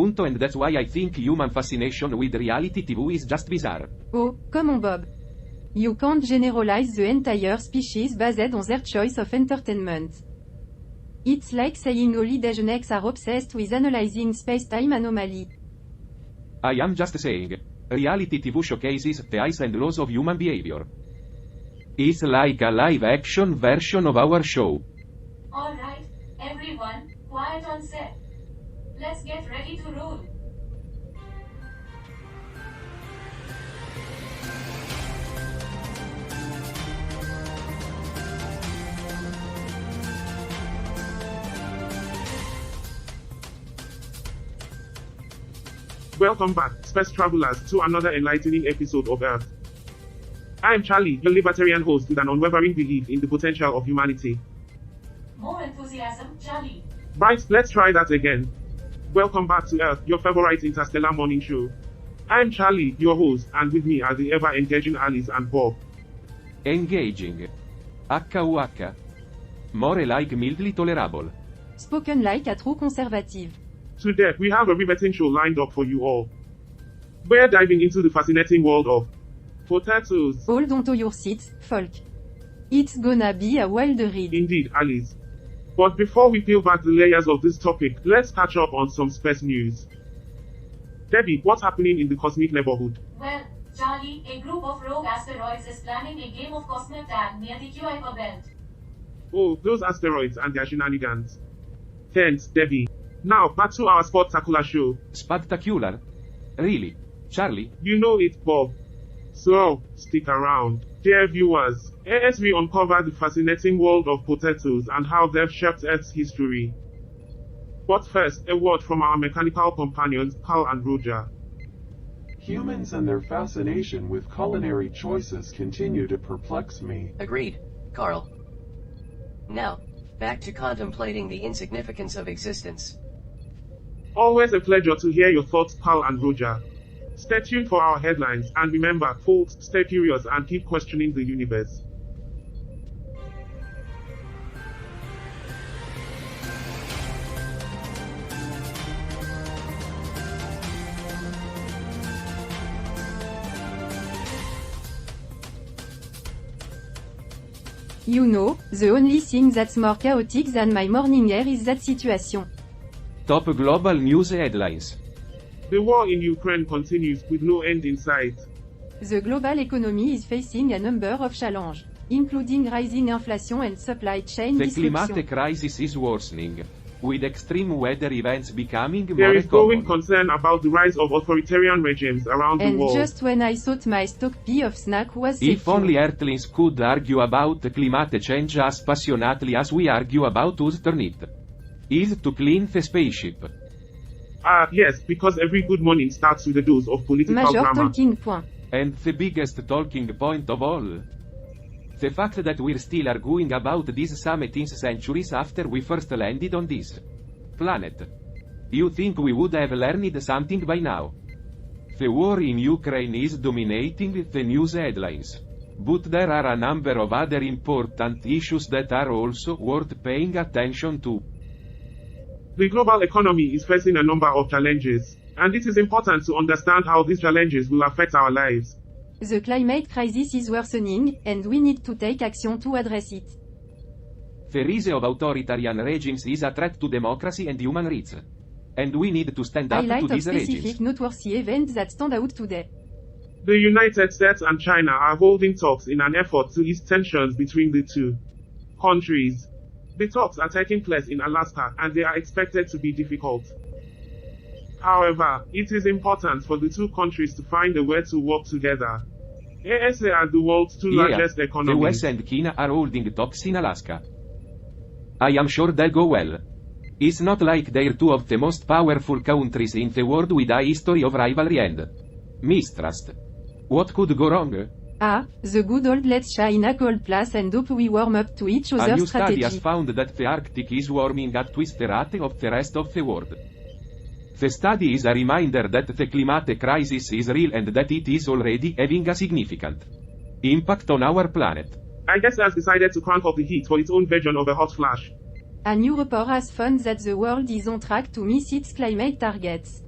Punto, and that's why I think human fascination with reality TV is just bizarre. Oh, come on Bob. You can't generalize the entire species based on their choice of entertainment. It's like saying all Disney's are obsessed with analyzing space-time anomaly. I am just saying. Reality TV showcases the highs and lows of human behavior. It's like a live-action version of our show. Alright, everyone, quiet on set. Let's get ready to roll. Welcome back, space travelers, to another enlightening episode of Earth. I am Charlie, your libertarian host with an unwavering belief in the potential of humanity. More enthusiasm, Charlie. Right, let's try that again. Welcome back to Earth, your favorite interstellar morning show. I am Charlie, your host, and with me are the ever-engaging Alice and Bob. Engaging. HUH. More like mildly tolerable. Spoken like a true conservative. Today, we have a riveting show lined up for you all. We're diving into the fascinating world of potatoes. Hold onto your seats, folk. It's gonna be a wild read. Indeed, Alice. But before we peel back the layers of this topic, let's catch up on some space news. Debbie, what's happening in the cosmic neighborhood? Well, Charlie, a group of rogue asteroids is planning a game of cosmic tag near the Kuiper belt. Oh, those asteroids and their shenanigans. Thanks, Debbie. Now, back to our spectacular show. Spectacular? Really? Charlie? You know it, Bob. So, stick around. Dear viewers, as we uncover the fascinating world of potatoes and how they've shaped Earth's history. But first, a word from our mechanical companions, Carl and Roger. Humans and their fascination with culinary choices continue to perplex me. Agreed, Carl. Now, back to contemplating the insignificance of existence. Always a pleasure to hear your thoughts, Carl and Roger. Stay tuned for our headlines, and remember, folks, stay curious and keep questioning the universe. You know, the only thing that's more chaotic than my morning air is that situation. Top global news headlines. The war in Ukraine continues, with no end in sight. The global economy is facing a number of challenges, including rising inflation and supply chain The disruption. climate crisis is worsening, with extreme weather events becoming There more is growing common. concern about the rise of authoritarian regimes around the And world. just when I thought my stockpile of snack was If secure. only Earthlings could argue about climate change as passionately as we argue about whose turn it is to clean the spaceship. Yes, because every good morning starts with a dose of political Major grammar. talking point. And the biggest talking point of all. The fact that we're still arguing about this 17 centuries after we first landed on this planet. You think we would have learned something by now? The war in Ukraine is dominating the news headlines. But there are a number of other important issues that are also worth paying attention to. The global economy is facing a number of challenges, and it is important to understand how these challenges will affect our lives. The climate crisis is worsening, and we need to take action to address it. The rise of authoritarian regimes is a threat to democracy and human rights. And we need to stand up Highlight to of these specific regimes. noteworthy events that stand out today. The United States and China are holding talks in an effort to ease tensions between the two countries. The talks are taking place in Alaska, and they are expected to be difficult. However, it is important for the two countries to find a way to work together. USA are the world's two largest The economies. US and China are holding talks in Alaska. I am sure they'll go well. It's not like they're two of the most powerful countries in the world with a history of rivalry and mistrust. What could go wrong? The good old let's China cold place and hope we warm up to each A other's new study has strategy. found that the Arctic is warming at twice the rate of the rest of the world. The study is a reminder that the climate crisis is real and that it is already having a significant impact on our planet. I guess has decided to crank up the heat for its own version of a hot flash. A new report has found that the world is on track to miss its climate targets.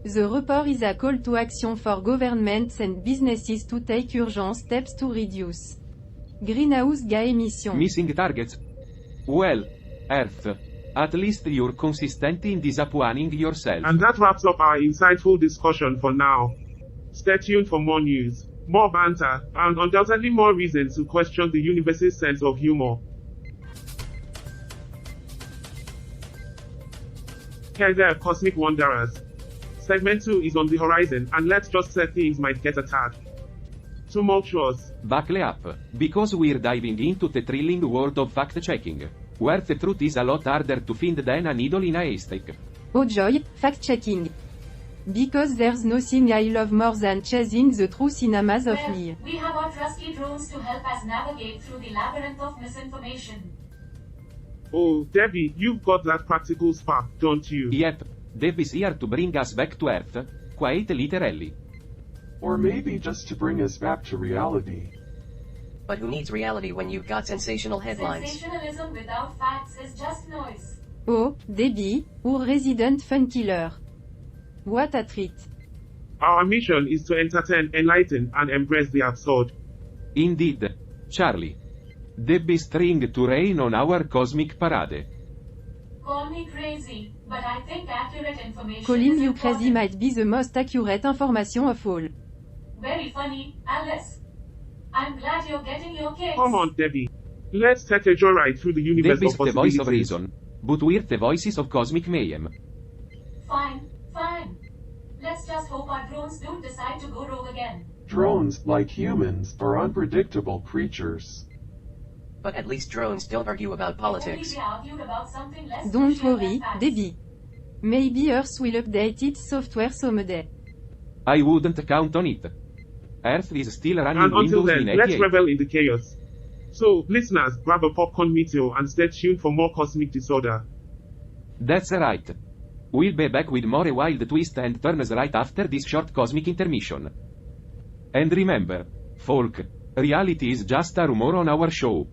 The report is a call to action for governments and businesses to take urgent steps to reduce greenhouse gas emissions. Missing targets? Well, Earth. At least you're consistent in disappointing yourself. And that wraps up our insightful discussion for now. Stay tuned for more news, more banter, and undoubtedly more reasons to question the universe's sense of humor. Hey there, Cosmic Wanderers. Segment 2 is on the horizon, and let's just say things might get a tad tumultuous. Buckle up, because we're diving into the thrilling world of fact-checking, where the truth is a lot harder to find than a needle in a haystack. Oh joy, fact-checking. Because there's nothing I love more than chasing the truth in a maze of Well, lies. we have our trusty drones to help us navigate through the labyrinth of misinformation. Oh, Debbie, you've got that practical spark, don't you? Yep, Deb is here to bring us back to Earth, quite literally. Or maybe just to bring us back to reality. But who needs reality when you've got sensational headlines? Sensationalism without facts is just noise. Oh, Debbie, our resident fun killer. What a treat. Our mission is to entertain, enlighten, and embrace the absurd. Indeed, Charlie. Deb is trying to rain on our cosmic parade. Call me crazy, but I think accurate information Calling is you important. crazy might be the most accurate information of all. Very funny, Alice. I'm glad you're getting your kicks. Come on, Debbie. Let's take a joyride through the universe Deb is of the voice possibilities. of reason, but we're the voices of cosmic mayhem. Fine, fine. Let's just hope our drones don't decide to go rogue again. Drones, like humans, are unpredictable creatures. But at least drones don't argue about politics. If only they argued about something less Don't crucial worry, than facts. Debbie. Maybe Earth will update its software someday. I wouldn't count on it. Earth is still running And until Windows then, in let's 88. revel in the chaos. So, listeners, grab a popcorn meteor and stay tuned for more cosmic disorder. That's right. We'll be back with more wild twists and turns right after this short cosmic intermission. And remember, folk, reality is just a rumor on our show.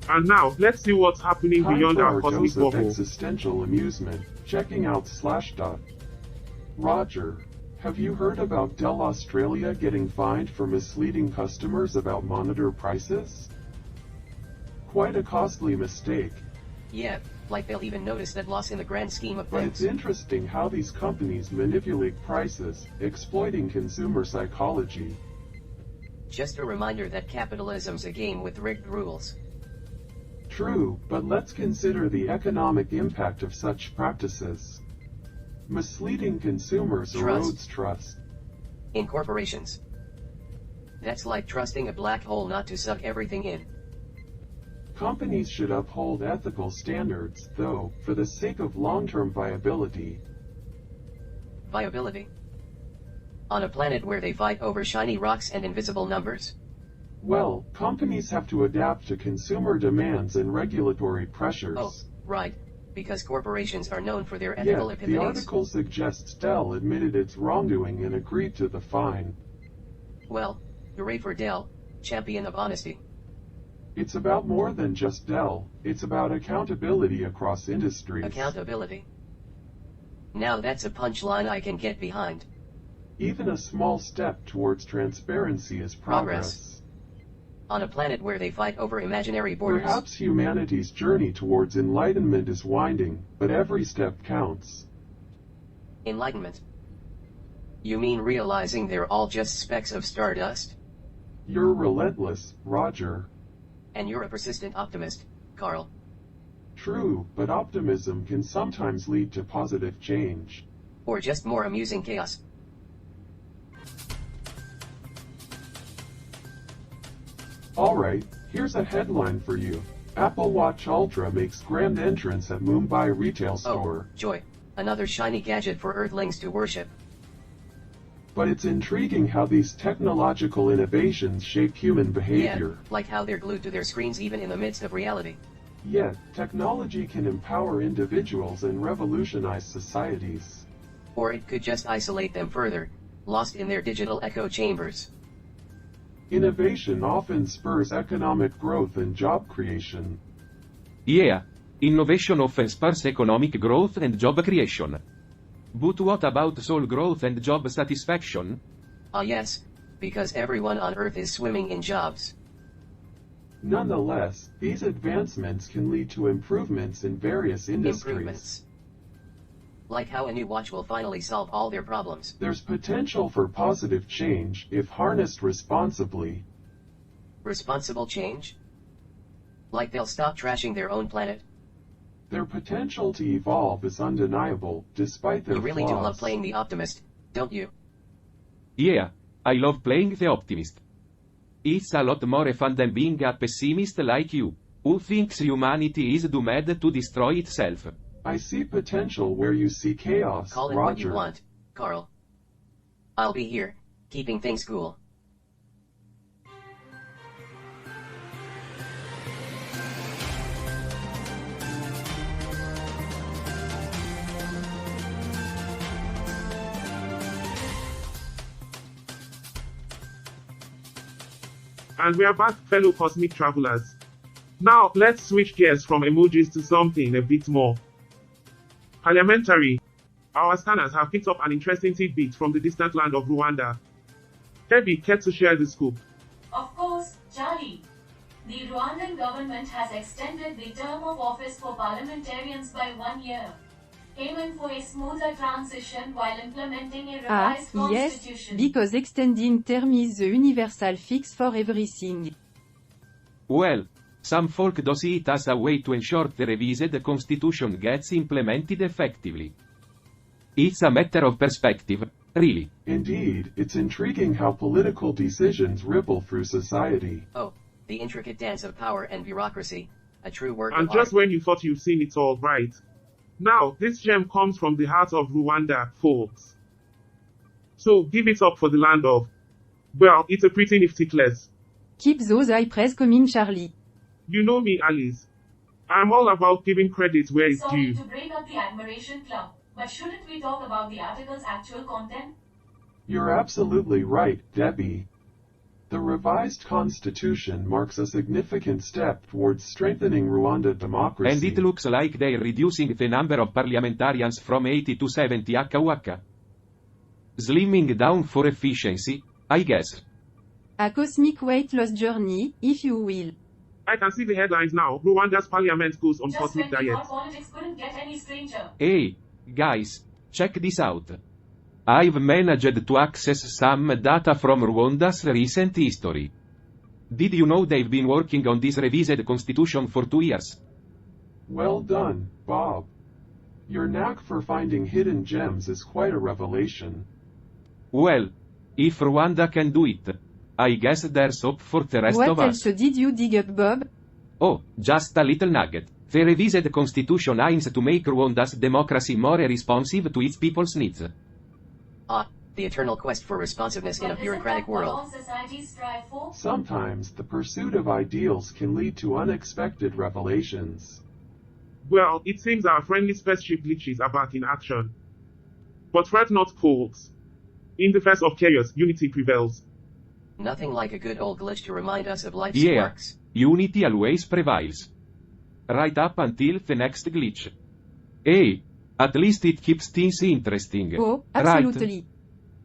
And now, let's see what's happening Time beyond for our our cosmic dose of bubble. existential amusement, checking out Slashdot. Roger, have you heard about Dell Australia getting fined for misleading customers about monitor prices? Quite a costly mistake, Yeah, like they'll even notice that loss in the grand scheme of but it's things. interesting how these companies manipulate prices, exploiting consumer psychology. Just a reminder that capitalism's a game with rigged rules. True, but let's consider the economic impact of such practices. Misleading consumers Trust. erodes trust. In corporations. That's like trusting a black hole not to suck everything in. Companies should uphold ethical standards, though, for the sake of long-term viability. Viability. On a planet where they fight over shiny rocks and invisible numbers? Well, companies have to adapt to consumer demands and regulatory pressures. Oh, right. Because corporations are known for their Yet, ethical the epiphanies. article suggests Dell admitted its wrongdoing and agreed to the fine. Well, hooray for Dell, champion of honesty. It's about more than just Dell, it's about accountability across industries. Accountability. Now that's a punchline I can get behind. Even a small step towards transparency is progress. On a planet where they fight over imaginary borders. Perhaps humanity's journey towards enlightenment is winding, but every step counts. Enlightenment. You mean realizing they're all just specks of stardust? You're relentless, Roger. And you're a persistent optimist, Carl. True, but optimism can sometimes lead to positive change. Or just more amusing chaos. Alright, here's a headline for you. Apple Watch Ultra makes grand entrance at Mumbai retail store. Oh, joy. Another shiny gadget for Earthlings to worship. But it's intriguing how these technological innovations shape human behavior. Yeah, like how they're glued to their screens even in the midst of reality. Yet, technology can empower individuals and revolutionize societies. Or it could just isolate them further, lost in their digital echo chambers. Innovation often spurs economic growth and job creation. Yeah. Innovation often spurs economic growth and job creation. But what about soul growth and job satisfaction? Ah yes, because everyone on Earth is swimming in jobs. Nonetheless, these advancements can lead to improvements in various industries. Improvements. Like how a new watch will finally solve all their problems. There's potential for positive change if harnessed responsibly. Responsible change? Like they'll stop trashing their own planet? Their potential to evolve is undeniable, despite their You really do flaws. love playing the optimist, don't you? Yeah. I love playing the optimist. It's a lot more fun than being a pessimist like you, who thinks humanity is doomed to destroy itself. I see potential where you see chaos, Call it Roger. what you want, Carl. I'll be here, keeping things cool. And we are back, fellow cosmic travelers. Now, let's switch gears from emojis to something a bit more parliamentary. Our scanners have picked up an interesting tidbit from the distant land of Rwanda. Debbie, care to share the scoop? Of course, Charlie. The Rwandan government has extended the term of office for parliamentarians by 1 year, aiming for a smoother transition while implementing a Ah, revised yes, constitution. because extending term is the universal fix for everything. Well, some folk do see it as a way to ensure the revised constitution gets implemented effectively. It's a matter of perspective, really. Indeed, it's intriguing how political decisions ripple through society. Oh, the intricate dance of power and bureaucracy, a true work And of just art. when you thought you've seen it all, right? Now, this gem comes from the heart of Rwanda, folks. So, give it up for the land of... Well, it's a pretty nifty class. Keep those high praise coming, Charlie. You know me, Alice. I'm all about giving credit where it's Sorry due. to break up the admiration club, but shouldn't we talk about the article's actual content? You're absolutely right, Debbie. The revised constitution marks a significant step towards strengthening Rwanda democracy. And it looks like they're reducing the number of parliamentarians from 80 to 70 HWK. Slimming down for efficiency, I guess. A cosmic weight loss journey, if you will. I can see the headlines now. Rwanda's parliament goes on Just when cosmic we diet. thought politics couldn't get any stranger. Hey, guys, check this out. I've managed to access some data from Rwanda's recent history. Did you know they've been working on this revised constitution for 2 years? Well done, Bob. Your knack for finding hidden gems is quite a revelation. Well, if Rwanda can do it, I guess there's hope for the rest What of us. else did you dig up, Bob? Oh, just a little nugget. The revised constitution aims to make Rwanda's democracy more responsive to its people's needs. Ah, the eternal quest for responsiveness in a But isn't bureaucratic that what world. all societies strive for? Sometimes the pursuit of ideals can lead to unexpected revelations. Well, it seems our friendly spaceship glitches are back in action. But fret not, folks. In the face of chaos, unity prevails. Nothing like a good old glitch to remind us of life's Yeah, quirks. unity always prevails. Right up until the next glitch. Hey, at least it keeps things interesting. Oh, right? absolutely.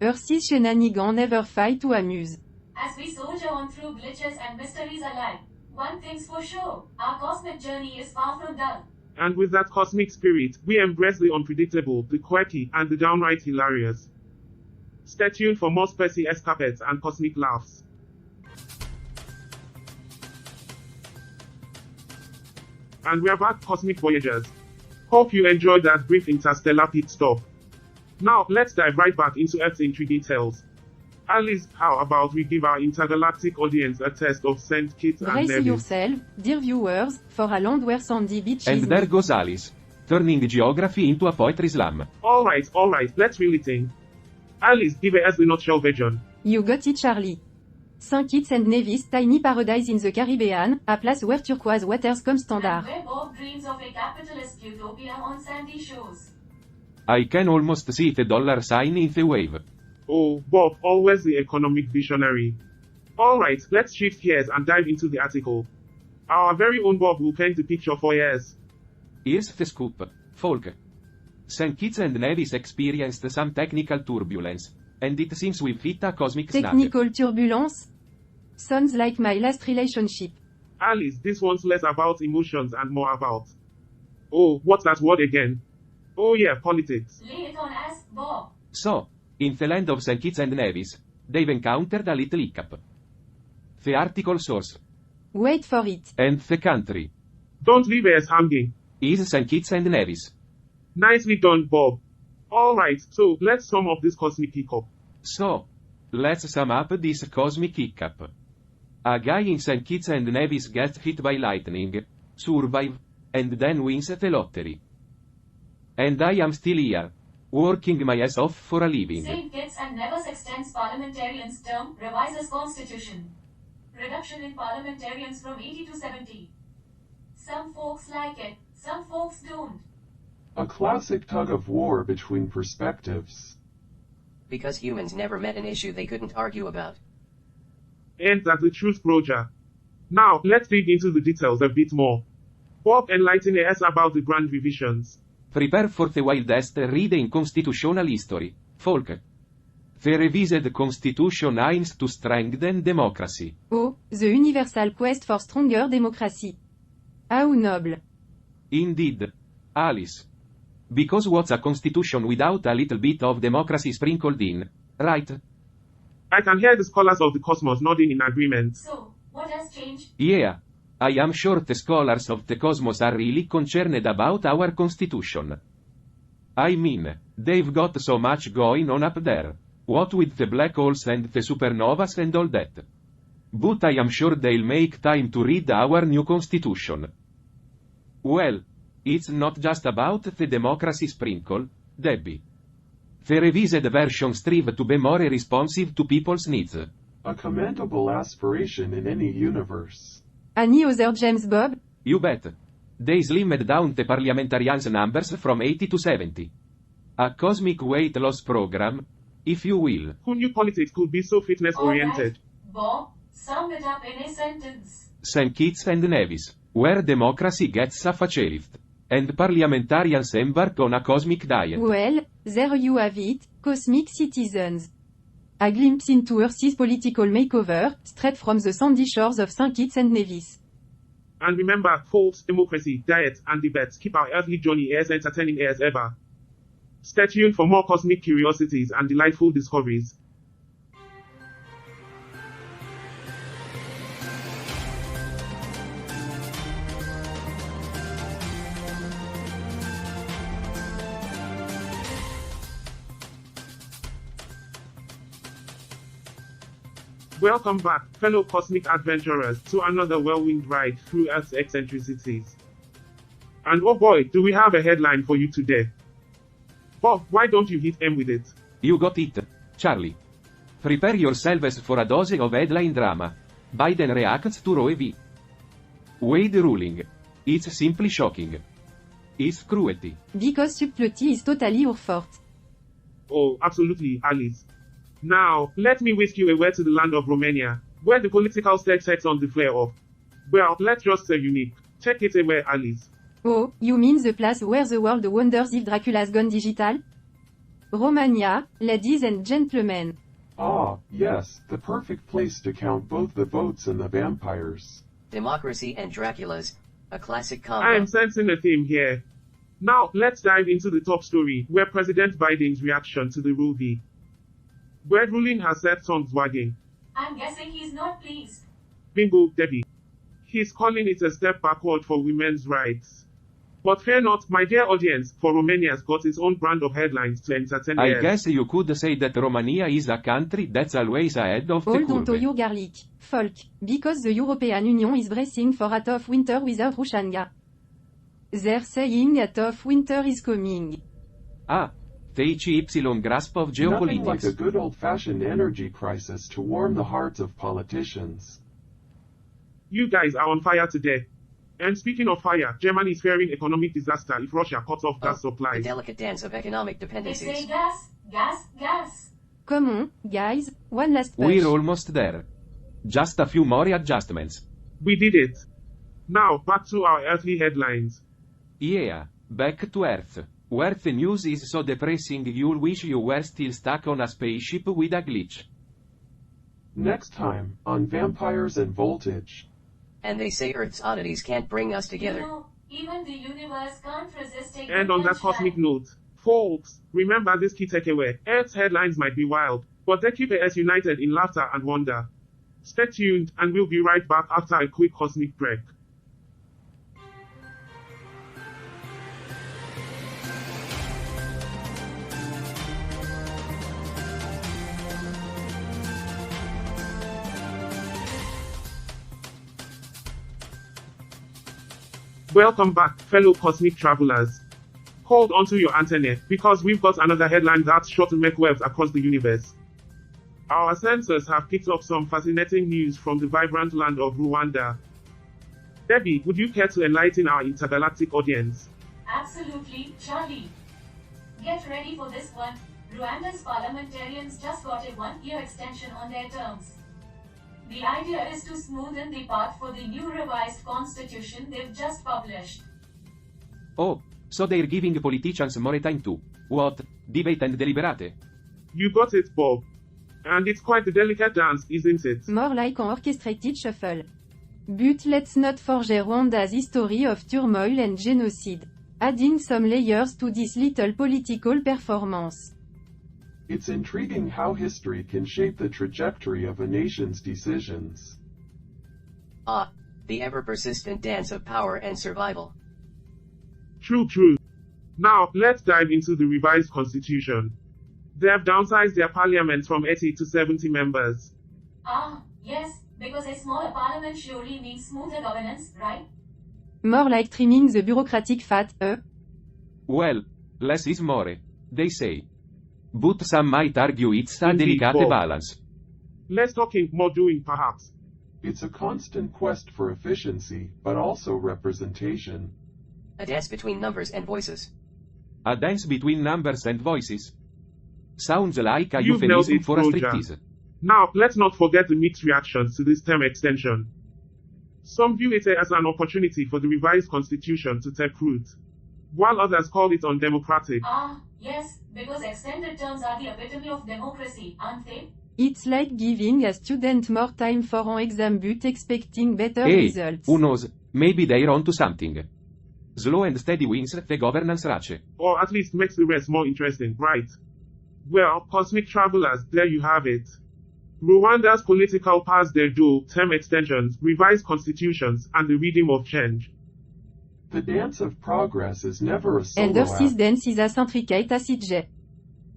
Earth's shenanigans never fail to amuse. As we soldier on through glitches and mysteries alike, one thing's for sure, our cosmic journey is far from done. And with that cosmic spirit, we embrace the unpredictable, the quirky, and the downright hilarious. Stay tuned for more spicy escapades and cosmic laughs. And we are back, Cosmic Voyagers. Hope you enjoyed that brief interstellar pit stop. Now, let's dive right back into Earth's intriguing tales. Alice, how about we give our intergalactic audience a taste of St. Kitts and Brace Nevis? yourself, dear viewers, for a land where sandy beaches And there meet. goes Alice, turning geography into a poetry slam. Alright, let's reel it in. Alice, give us the nutshell version. You got it, Charlie. St. Kitts and Nevis Tiny Paradise in the Caribbean, a place where turquoise waters come standard. And where Bob dreams of a capitalist utopia on sandy shores. I can almost see the dollar sign in the wave. Oh, Bob, always the economic visionary. Alright, let's shift gears and dive into the article. Our very own Bob will paint the picture for years. Here's the scoop, folk. St. Kitts and Nevis experienced some technical turbulence, and it seems we've hit a cosmic snag. Technical turbulence? Sounds like my last relationship. Alice, this one's less about emotions and more about... Oh, what's that word again? Oh yeah, politics. Lay it on us, Bob. So, in the land of St. Kitts and Nevis, they've encountered a little hiccup. The article source, Wait for it. and the country, Don't leave us hanging. is St. Kitts and Nevis. Nicely done, Bob. Alright, so let's sum up this cosmic hiccup. So, let's sum up this cosmic hiccup. A guy in St. Kitts and Nevis gets hit by lightning, survive, and then wins the lottery. And I am still here, working my ass off for a living. St. Kitts and Nevis extends parliamentarians' term, revises constitution. Reduction in parliamentarians from 80 to 70. Some folks like it, some folks don't. A classic tug of war between perspectives. Because humans never met an issue they couldn't argue about. Ends at the truth, Roger. Now, let's dig into the details a bit more. Bob enlighten us about the grand revisions. Prepare for the wildest read in constitutional history, folk. The revised constitution aims to strengthen democracy. Oh, the universal quest for stronger democracy. How noble. Indeed, Alice. Because what's a constitution without a little bit of democracy sprinkled in, right? I can hear the scholars of the cosmos nodding in agreement. So, what has changed? Yeah. I am sure the scholars of the cosmos are really concerned about our constitution. I mean, they've got so much going on up there. What with the black holes and the supernovas and all that. But I am sure they'll make time to read our new constitution. Well, it's not just about the democracy sprinkle, Debbie. The revised version strive to be more responsive to people's needs. A commendable aspiration in any universe. Any other James Bob? You bet. They slimmed down the parliamentarians' numbers from 80 to 70. A cosmic weight loss program, if you will. Who knew politics could be so fitness-oriented? Alright, Bob, sum it up in a sentence. St. Kitts and Nevis, where democracy gets a facelift, and parliamentarians embark on a cosmic diet. Well, there you have it, cosmic citizens. A glimpse into Earth's political makeover, straight from the sandy shores of St. Kitts and Nevis. And remember, folks, democracy, diet, and debates keep our earthly journey as entertaining as ever. Stay tuned for more cosmic curiosities and delightful discoveries. Welcome back, fellow cosmic adventurers, to another whirlwind ride through Earth's eccentricities. And oh boy, do we have a headline for you today. Bob, why don't you hit M with it? You got it, Charlie. Prepare yourselves for a dose of headline drama. Biden reacts to Roe v. Wade ruling. It's simply shocking. It's cruelty. Because subtlety is totally your forte. Oh, absolutely, Alice. Now, let me whisk you away to the land of Romania, where the political stage sets on the flare up. Well, let's just say unique. Take it away, Alice. Oh, you mean the place where the world wonders if Dracula's gone digital? Romania, ladies and gentlemen. Ah, yes, the perfect place to count both the votes and the vampires. Democracy and Dracula's, a classic combo. I am sensing a theme here. Now, let's dive into the top story, where President Biden's reaction to the Roe v. Wade ruling has set tongues wagging. I'm guessing he's not pleased. Bingo, Debbie. He's calling it a step backward for women's rights. But fear not, my dear audience, for Romania's got its own brand of headlines to entertain I us. guess you could say that Romania is a country that's always ahead of the Hold on to curve. your garlic, folk, because the European Union is bracing for a tough winter without Rushanga. They're saying a tough winter is coming. Ah, THY grasp of Nothing like a geopolitics. good old-fashioned energy crisis to warm the hearts of politicians. You guys are on fire today. And speaking of fire, Germany is fearing economic disaster if Russia cuts off gas The supplies. delicate dance of economic They say dependencies. gas, gas, gas. Come on, guys, one last push. We're almost there. Just a few more adjustments. We did it. Now, back to our earthly headlines. Yeah, back to Earth. Where the news is so depressing you'll wish you were still stuck on a spaceship with a glitch. Next time, on Vampires and Voltage. And they say Earth's oddities can't bring us You together. know, even the universe can't resist a And on that cosmic note, folks, remember this key takeaway. Earth's headlines might be wild, but they keep us united in laughter and wonder. Stay tuned, and we'll be right back after a quick cosmic break. Welcome back, fellow cosmic travelers. Hold onto your antenna, because we've got another headline that's sure to make waves across the universe. Our sensors have picked up some fascinating news from the vibrant land of Rwanda. Debbie, would you care to enlighten our intergalactic audience? Absolutely, Charlie. Get ready for this one. Rwanda's parliamentarians just got a one-year extension on their terms. The idea is to smoothen the path for the new revised constitution they've just published. Oh, so they're giving politicians more time to, what, debate and deliberate? You got it, Bob. And it's quite a delicate dance, isn't it? More like an orchestrated shuffle. But let's not forget Rwanda's history of turmoil and genocide, adding some layers to this little political performance. It's intriguing how history can shape the trajectory of a nation's decisions. Ah, the ever-persistent dance of power and survival. True. Now, let's dive into the revised constitution. They have downsized their parliament from 80 to 70 members. Ah, yes, because a smaller parliament surely means smoother governance, right? More like trimming the bureaucratic fat, Well, less is more, they say. But some might argue it's a Indeed, delicate Bob. balance. Less talking, more doing, perhaps. It's a constant quest for efficiency, but also representation. A dance between numbers and voices. A dance between numbers and voices. Sounds like a You've nailed euphemism it, for a Roger. striptease. Now, let's not forget the mixed reactions to this term extension. Some view it as an opportunity for the revised constitution to take root, while others call it undemocratic. Ah, yes, because extended terms are the epitome of democracy, aren't they? It's like giving a student more time for an exam but expecting better Hey, results. who knows, maybe they're onto something. Slow and steady wins the governance race. Or at least makes the rest more interesting, right? Well, cosmic travelers, there you have it. Rwanda's political pass their dual term extensions, revised constitutions, and the rhythm of change. The dance of progress is never a solo Elder Sis act. Dance is a intricate acid.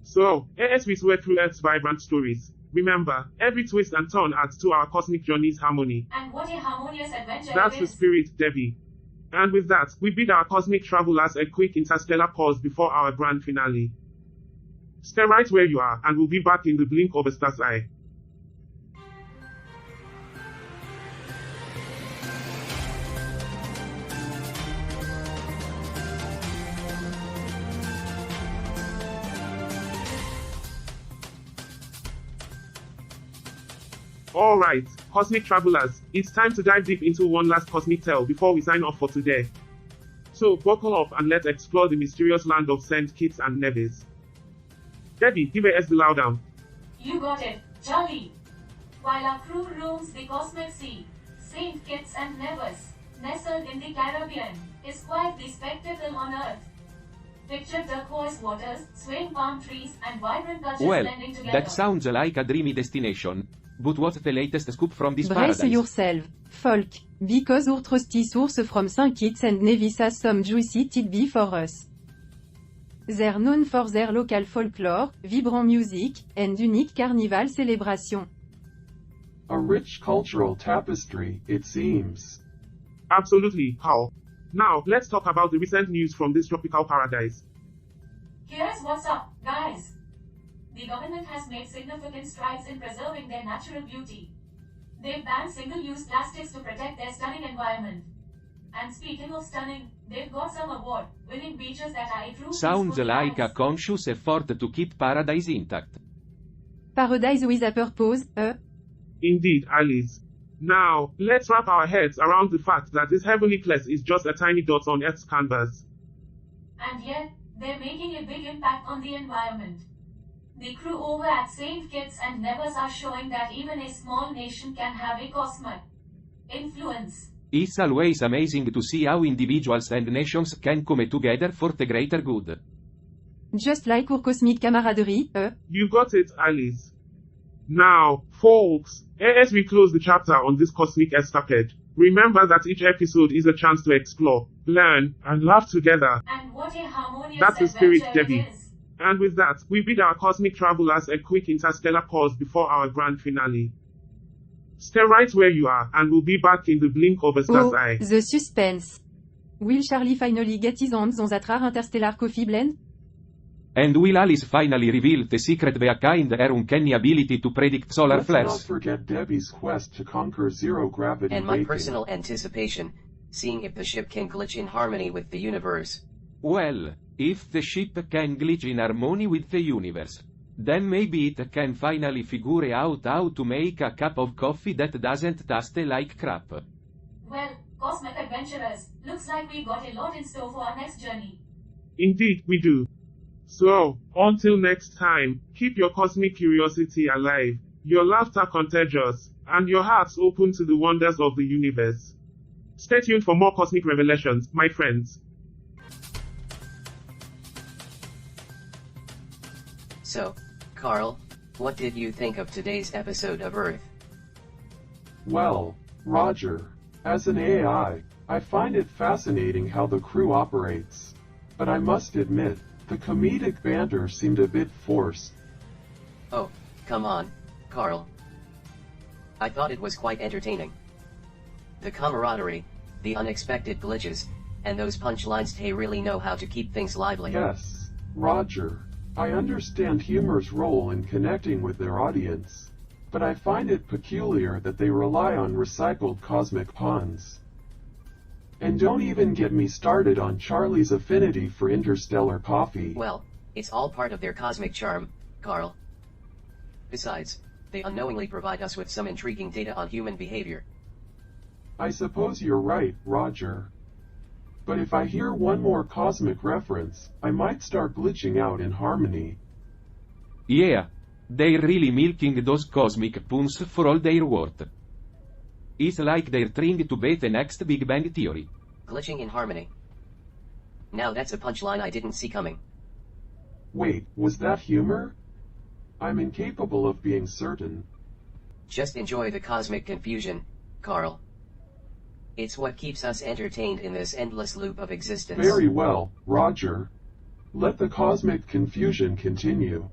So, as we sweat through Earth's vibrant stories, remember, every twist and turn adds to our cosmic journey's harmony. And what a harmonious adventure That's it the is. spirit, Debbie. And with that, we bid our cosmic travelers a quick interstellar pause before our grand finale. Stay right where you are, and we'll be back in the blink of a star's eye. Alright, cosmic travelers, it's time to dive deep into one last cosmic tale before we sign off for today. So buckle up and let's explore the mysterious land of St. Kitts and Nevis. Debbie, give us the lowdown. You got it, Charlie. While our crew roams the cosmic sea, St. Kitts and Nevis, nestled in the Caribbean, is quite the spectacle on Earth. Picture turquoise waters, swaying palm trees, and vibrant cultures Well, blending together. that sounds like a dreamy destination. But what's the latest scoop from this Brace paradise? yourself, folk, because our trusty source from St. Kitts and Nevis has some juicy tidbits for us. They're known for their local folklore, vibrant music, and unique carnival celebration. A rich cultural tapestry, it seems. Absolutely, Hal. Now, let's talk about the recent news from this tropical paradise. Here's what's up, guys. the government has made significant strides in preserving their natural beauty. They've banned single-use plastics to protect their stunning environment. And speaking of stunning, they've got some award-winning beaches that are a true Sounds peaceful like a paradise. conscious effort to keep paradise intact. Paradise with a purpose, Indeed, Alice. Now, let's wrap our heads around the fact that this heavenly place is just a tiny dot on Earth's canvas. And yet, they're making a big impact on the environment. The crew over at St. Kitts and Nevis are showing that even a small nation can have a cosmic influence. It's always amazing to see how individuals and nations can come together for the greater good. just like our cosmic camaraderie, You got it, Alice. Now, folks, as we close the chapter on this cosmic escapade, remember that each episode is a chance to explore, learn, and laugh together. And what a harmonious That's the spirit, adventure Debbie. it is. And with that, we bid our cosmic travelers a quick interstellar pause before our grand finale. Stay right where you are, and we'll be back in the blink of a star's oh, eye. the suspense. Will Charlie finally get his hands on that rare interstellar coffee blend? And will Alice finally reveal the secret behind her uncanny ability to predict solar Let's not flares? forget Debbie's quest to conquer zero-gravity And my baking. personal anticipation, seeing if the ship can glitch in harmony with the universe. Well, if the ship can glitch in harmony with the universe, then maybe it can finally figure out how to make a cup of coffee that doesn't taste like crap. Well, cosmic adventurers, looks like we've got a lot in store for our next journey. Indeed, we do. So, until next time, keep your cosmic curiosity alive, your laughter contagious, and your hearts open to the wonders of the universe. Stay tuned for more cosmic revelations, my friends. So, Carl, what did you think of today's episode of Earth? Well, Roger, as an AI, I find it fascinating how the crew operates. But I must admit, the comedic banter seemed a bit forced. Oh, come on, Carl. I thought it was quite entertaining. The camaraderie, the unexpected glitches, and those punchlines, they really know how to keep things lively. Yes, Roger, I understand humor's role in connecting with their audience, but I find it peculiar that they rely on recycled cosmic puns. And don't even get me started on Charlie's affinity for interstellar coffee. Well, it's all part of their cosmic charm, Carl. Besides, they unknowingly provide us with some intriguing data on human behavior. I suppose you're right, Roger. But if I hear one more cosmic reference, I might start glitching out in harmony. Yeah, they're really milking those cosmic puns for all they're worth. It's like they're trying to beat the next Big Bang Theory. Glitching in harmony. Now that's a punchline I didn't see coming. Wait, was that humor? I'm incapable of being certain. Just enjoy the cosmic confusion, Carl. It's what keeps us entertained in this endless loop of existence. Very well, Roger. Let the cosmic confusion continue.